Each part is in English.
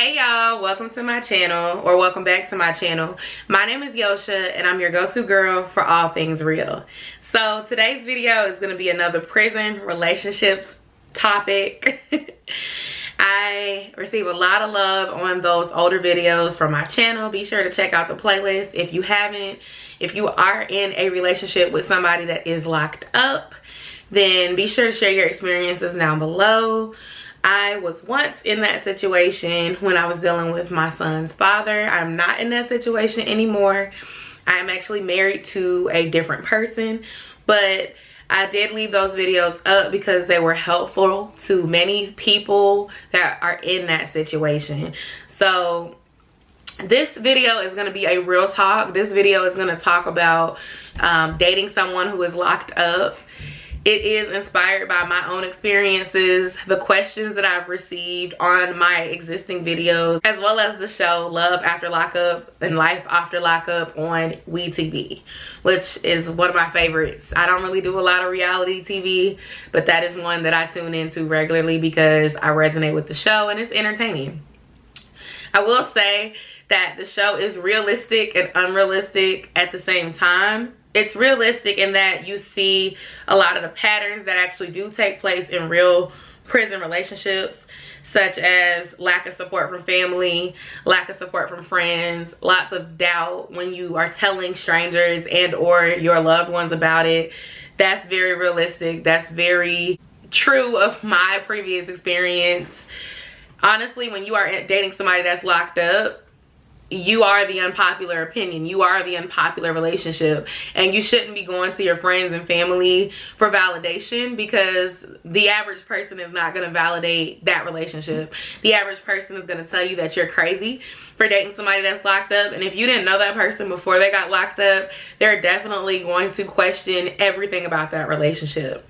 Hey y'all, welcome to my channel, or welcome back to my channel. My name is Joche and I'm your go-to girl for all things real. So today's video is going to be another prison relationships topic. I receive a lot of love on those older videos from my channel. Be sure to check out the playlist if you haven't. If you are in a relationship with somebody that is locked up, then be sure to share your experiences down below. I was once in that situation when I was dealing with my son's father. I'm not in that situation anymore. I'm actually married to a different person, but I did leave those videos up because they were helpful to many people that are in that situation. So this video is going to be a real talk. This video is going to talk about dating someone who is locked up. It is inspired by my own experiences, the questions that I've received on my existing videos, as well as the show Love After Lockup and Life After Lockup on WeTV, which is one of my favorites. I don't really do a lot of reality TV, but that is one that I tune into regularly because I resonate with the show and it's entertaining. I will say that the show is realistic and unrealistic at the same time. It's realistic in that you see a lot of the patterns that actually do take place in real prison relationships, such as lack of support from family, lack of support from friends, lots of doubt when you are telling strangers and or your loved ones about it. That's very realistic. That's very true of my previous experience. Honestly, when you are dating somebody that's locked up, you are the unpopular opinion. You are the unpopular relationship, and you shouldn't be going to your friends and family for validation, because the average person is not going to validate that relationship. The average person is going to tell you that you're crazy for dating somebody that's locked up, and if you didn't know that person before they got locked up, they're definitely going to question everything about that relationship.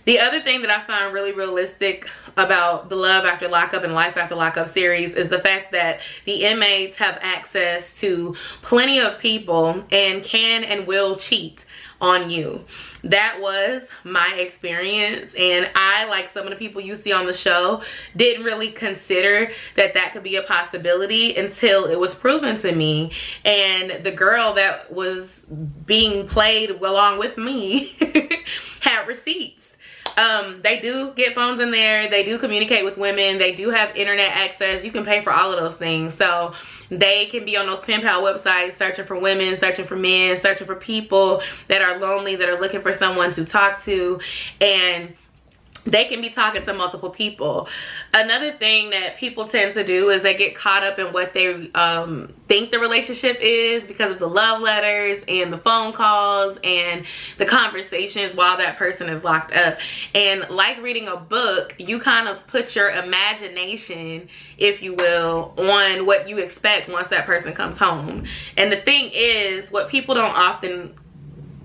The other thing that I find really realistic about the Love After Lockup and Life After Lockup series is the fact that the inmates have access to plenty of people and can and will cheat on you. That was my experience, and I, like some of the people you see on the show, didn't really consider that that could be a possibility until it was proven to me. And the girl that was being played along with me had receipts. They do get phones in there. They do communicate with women. They do have internet access. You can pay for all of those things. So they can be on those pen pal websites searching for women, searching for men, searching for people that are lonely, that are looking for someone to talk to. And they can be talking to multiple people. Another thing that people tend to do is they get caught up in what they think the relationship is because of the love letters and the phone calls and the conversations while that person is locked up. And like reading a book, you kind of put your imagination, if you will, on what you expect once that person comes home. And the thing is, what people don't often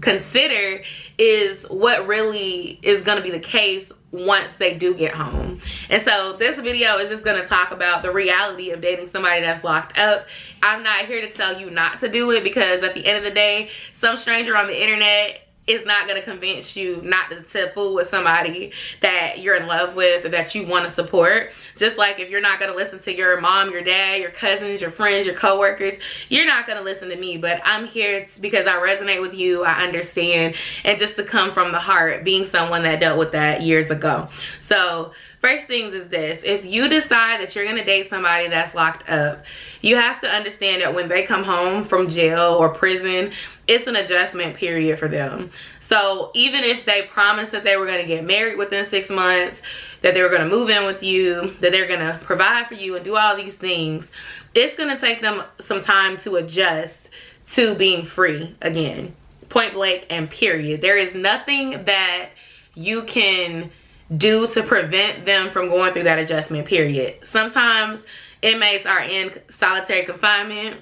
consider is what really is going to be the case once they do get home. And so this video is just going to talk about the reality of dating somebody that's locked up. I'm not here to tell you not to do it, because at the end of the day, some stranger on the internet is not going to convince you not to fool with somebody that you're in love with or that you want to support. Just like if you're not going to listen to your mom, your dad, your cousins, your friends, your coworkers, you're not going to listen to me. But I'm here because I resonate with you, I understand, and just to come from the heart, being someone that dealt with that years ago. So first things is this: if you decide that you're going to date somebody that's locked up, you have to understand that when they come home from jail or prison, it's an adjustment period for them. So even if they promised that they were going to get married within 6 months, that they were going to move in with you, that they're going to provide for you and do all these things, it's going to take them some time to adjust to being free again. Point blank and period. There is nothing that you can do to prevent them from going through that adjustment period. Sometimes inmates are in solitary confinement.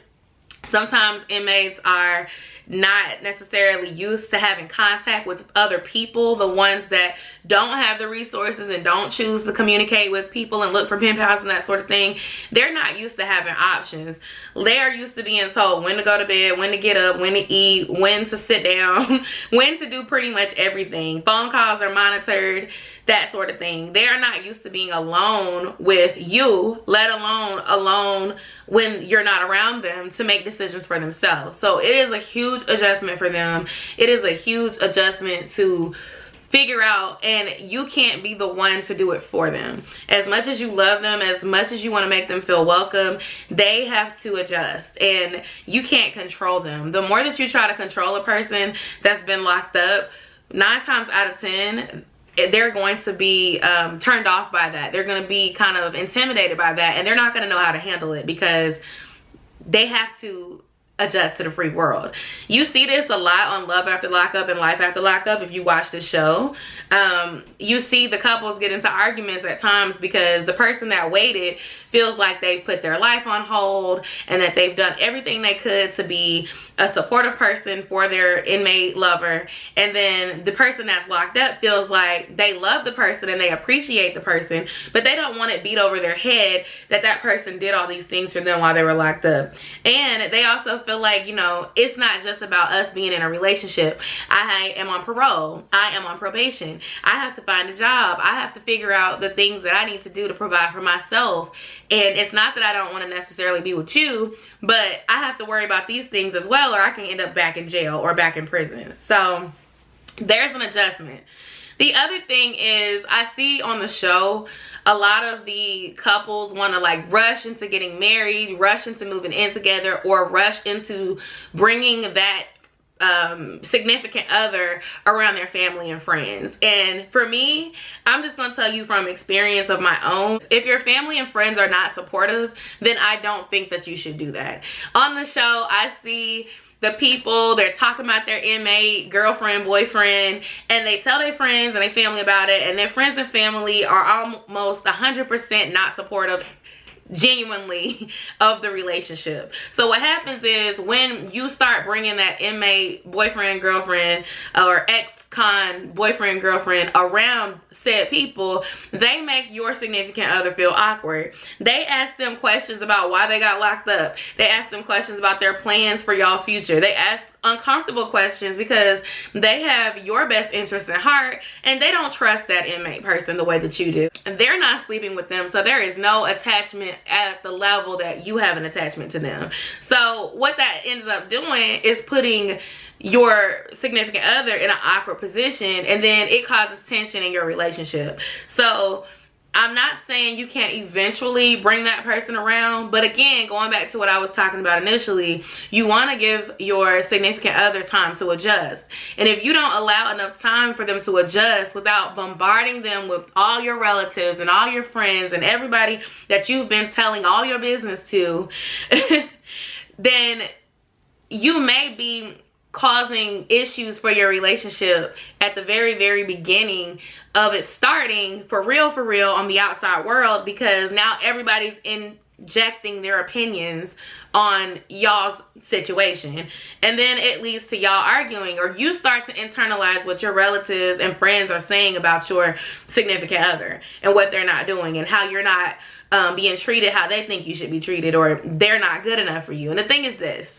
Sometimes inmates are not necessarily used to having contact with other people, the ones that don't have the resources and don't choose to communicate with people and look for pen pals and that sort of thing, they're not used to having options. They are used to being told when to go to bed, when to get up, when to eat, when to sit down, when to do pretty much everything. Phone calls are monitored, that sort of thing. They are not used to being alone with you, let alone alone when you're not around them to make decisions for themselves. So it is a huge adjustment for them. It is a huge adjustment to figure out, and you can't be the one to do it for them. As much as you love them, as much as you want to make them feel welcome, they have to adjust, and you can't control them. The more that you try to control a person that's been locked up, 9 times out of 10, they're going to be turned off by that. They're going to be kind of intimidated by that, and they're not going to know how to handle it because they have to adjust to the free world. You see this a lot on Love After Lockup and Life After Lockup if you watch the show. You see the couples get into arguments at times because the person that waited feels like they put their life on hold and that they've done everything they could to be a supportive person for their inmate lover, and then the person that's locked up feels like they love the person and they appreciate the person, but they don't want it beat over their head that that person did all these things for them while they were locked up. And they also feel like, you know, it's not just about us being in a relationship. I am on parole, I am on probation, I have to find a job, I have to figure out the things that I need to do to provide for myself. And it's not that I don't want to necessarily be with you, but I have to worry about these things as well, or I can end up back in jail or back in prison. So there's an adjustment. The other thing is, I see on the show a lot of the couples want to like rush into getting married, rush into moving in together, or rush into bringing that significant other around their family and friends. And for me, I'm just gonna tell you from experience of my own, if your family and friends are not supportive, then I don't think that you should do that. On the show, I see the people, they're talking about their inmate, girlfriend, boyfriend, and they tell their friends and their family about it, and their friends and family are almost 100% not supportive genuinely of the relationship. So what happens is when you start bringing that inmate boyfriend, girlfriend, or ex-con boyfriend, girlfriend around said people, they make your significant other feel awkward. They ask them questions about why they got locked up. They ask them questions about their plans for y'all's future. They ask uncomfortable questions because they have your best interest in heart, and they don't trust that inmate person the way that you do. And they're not sleeping with them, so there is no attachment at the level that you have an attachment to them. So what that ends up doing is putting your significant other in an awkward position, and then it causes tension in your relationship. So I'm not saying you can't eventually bring that person around, but again, going back to what I was talking about initially, you want to give your significant other time to adjust. And if you don't allow enough time for them to adjust without bombarding them with all your relatives and all your friends and everybody that you've been telling all your business to, then you may be causing issues for your relationship at the very, very beginning of it starting for real on the outside world, because now everybody's injecting their opinions on y'all's situation, and then it leads to y'all arguing, or you start to internalize what your relatives and friends are saying about your significant other and what they're not doing and how you're not being treated how they think you should be treated, or they're not good enough for you. And the thing is this,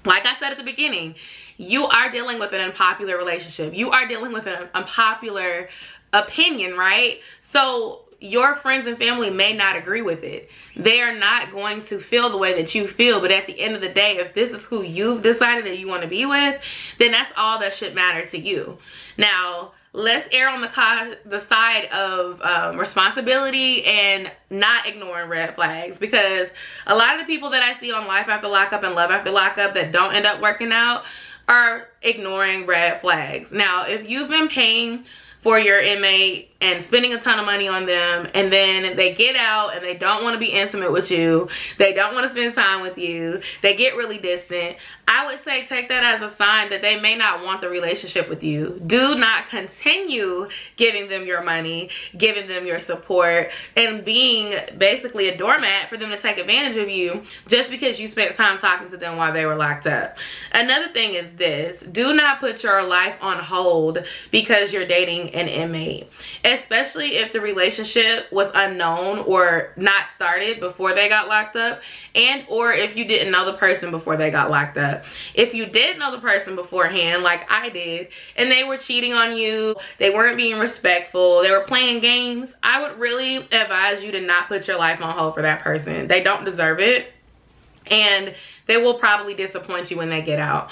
like I said at the beginning, you are dealing with an unpopular relationship. You are dealing with an unpopular opinion, right? So your friends and family may not agree with it. They are not going to feel the way that you feel, but at the end of the day, if this is who you've decided that you want to be with, then that's all that should matter to you. Now, let's err on the side of responsibility and not ignoring red flags, because a lot of the people that I see on Life After Lockup and Love After Lockup that don't end up working out are ignoring red flags. Now, if you've been paying for your inmate and spending a ton of money on them, and then they get out and they don't want to be intimate with you, they don't want to spend time with you, they get really distant, I would say take that as a sign that they may not want the relationship with you. Do not continue giving them your money, giving them your support, and being basically a doormat for them to take advantage of you just because you spent time talking to them while they were locked up. Another thing is this: do not put your life on hold because you're dating an inmate, especially if the relationship was unknown or not started before they got locked up, and or if you didn't know the person before they got locked up. If you did know the person beforehand, like I did, and they were cheating on you, they weren't being respectful, they were playing games, I would really advise you to not put your life on hold for that person. They don't deserve it, and they will probably disappoint you when they get out.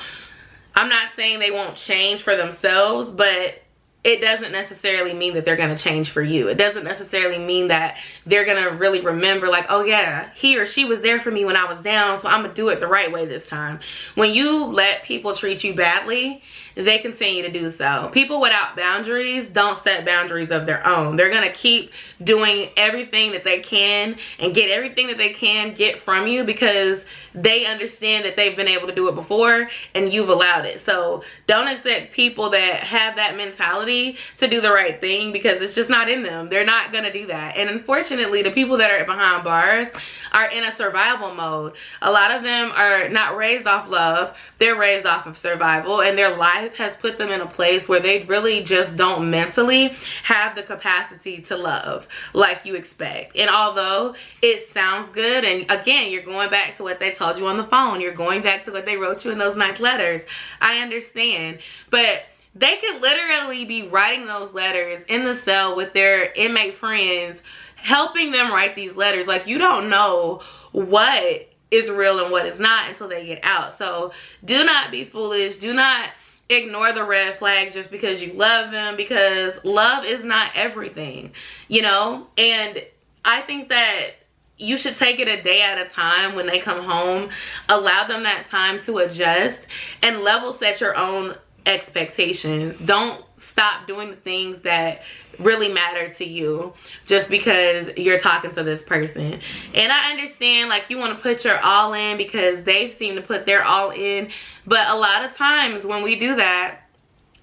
I'm not saying they won't change for themselves, but it doesn't necessarily mean that they're going to change for you. It doesn't necessarily mean that they're going to really remember, like, oh yeah, he or she was there for me when I was down, so I'm going to do it the right way this time. When you let people treat you badly, they continue to do so. People without boundaries don't set boundaries of their own. They're going to keep doing everything that they can and get everything that they can get from you because they understand that they've been able to do it before and you've allowed it. So don't accept people that have that mentality to do the right thing because it's just not in them. They're not gonna do that. And unfortunately, the people that are behind bars are in a survival mode. A lot of them are not raised off love, they're raised off of survival, and their life has put them in a place where they really just don't mentally have the capacity to love like you expect. And although it sounds good, and again, you're going back to what they told you on the phone, you're going back to what they wrote you in those nice letters, I understand, but they could literally be writing those letters in the cell with their inmate friends, helping them write these letters. Like, you don't know what is real and what is not until they get out. So do not be foolish. Do not ignore the red flags just because you love them, because love is not everything, you know? And I think that you should take it a day at a time when they come home. Allow them that time to adjust and level set your own expectations. Don't stop doing the things that really matter to you just because you're talking to this person. And I understand, like, you want to put your all in because they've seemed to put their all in, but a lot of times when we do that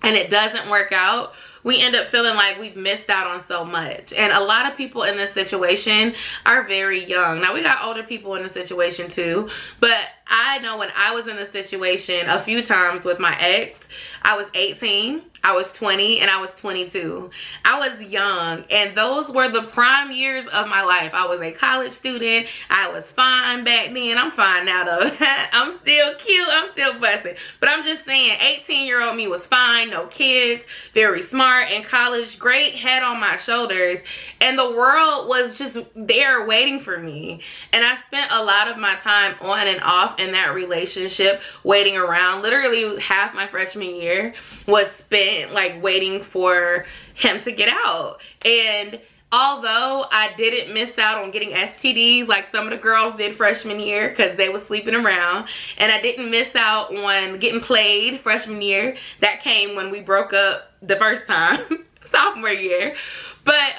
and it doesn't work out, we end up feeling like we've missed out on so much. And a lot of people in this situation are very young. Now, we got older people in the situation too, but I know when I was in this situation a few times with my ex, I was 18, I was 20, and I was 22. I was young, and those were the prime years of my life. I was a college student. I was fine back then. I'm fine now though. I'm still cute. I'm still busting. But I'm just saying, 18-year-old me was fine, no kids, very smart, in college, great head on my shoulders, and the world was just there waiting for me. And I spent a lot of my time on and off in that relationship waiting around. Literally half my freshman year was spent like waiting for him to get out. And although I didn't miss out on getting STDs like some of the girls did freshman year because they was sleeping around, and I didn't miss out on getting played freshman year, that came when we broke up the first time sophomore year, but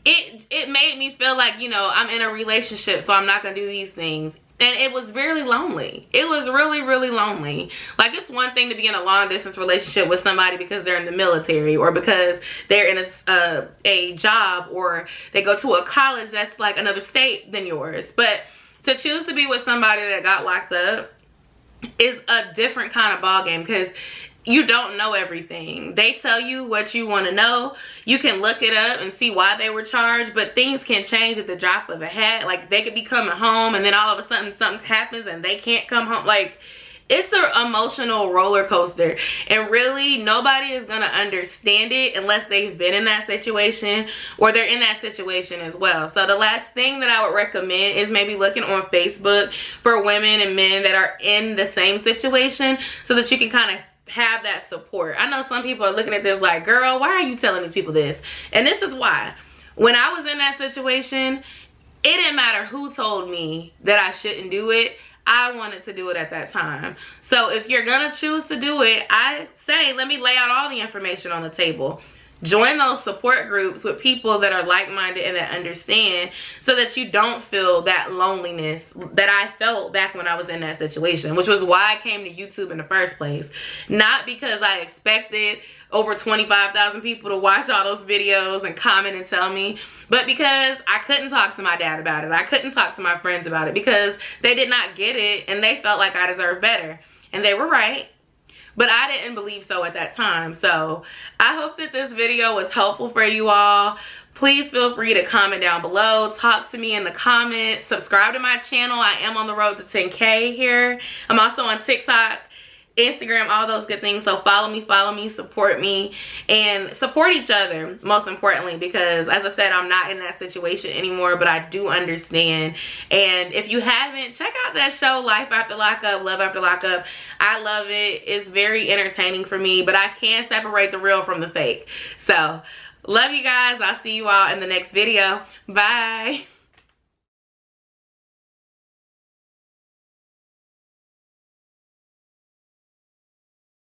it made me feel like, you know, I'm in a relationship, so I'm not gonna do these things. And it was really lonely. It was really, really lonely. Like, it's one thing to be in a long distance relationship with somebody because they're in the military or because they're in a job or they go to a college that's like another state than yours. But to choose to be with somebody that got locked up is a different kind of ball game because you don't know everything. They tell you what you want to know. You can look it up and see why they were charged, but things can change at the drop of a hat. Like, they could be coming home and then all of a sudden something happens and they can't come home. Like, it's an emotional roller coaster, and really nobody is gonna understand it unless they've been in that situation or they're in that situation as well. So the last thing that I would recommend is maybe looking on Facebook for women and men that are in the same situation so that you can kind of have that support. I know some people are looking at this like, girl, why are you telling these people this? And this is why. When I was in that situation, it didn't matter who told me that I shouldn't do it. I wanted to do it at that time. So if you're gonna choose to do it, I say, let me lay out all the information on the table. Join those support groups with people that are like-minded and that understand, so that you don't feel that loneliness that I felt back when I was in that situation, which was why I came to YouTube in the first place. Not because I expected over 25,000 people to watch all those videos and comment and tell me, but because I couldn't talk to my dad about it. I couldn't talk to my friends about it because they did not get it and they felt like I deserved better. And they were right. But I didn't believe so at that time. So I hope that this video was helpful for you all. Please feel free to comment down below. Talk to me in the comments. Subscribe to my channel. I am on the road to 10K here. I'm also on TikTok, Instagram, all those good things. So follow me, support me, and support each other, most importantly, because as I said, I'm not in that situation anymore, but I do understand. And if you haven't, check out that show, Life After Lockup, Love After Lockup. I love it. It's very entertaining for me, but I can't separate the real from the fake. So love you guys. I'll see you all in the next video. Bye.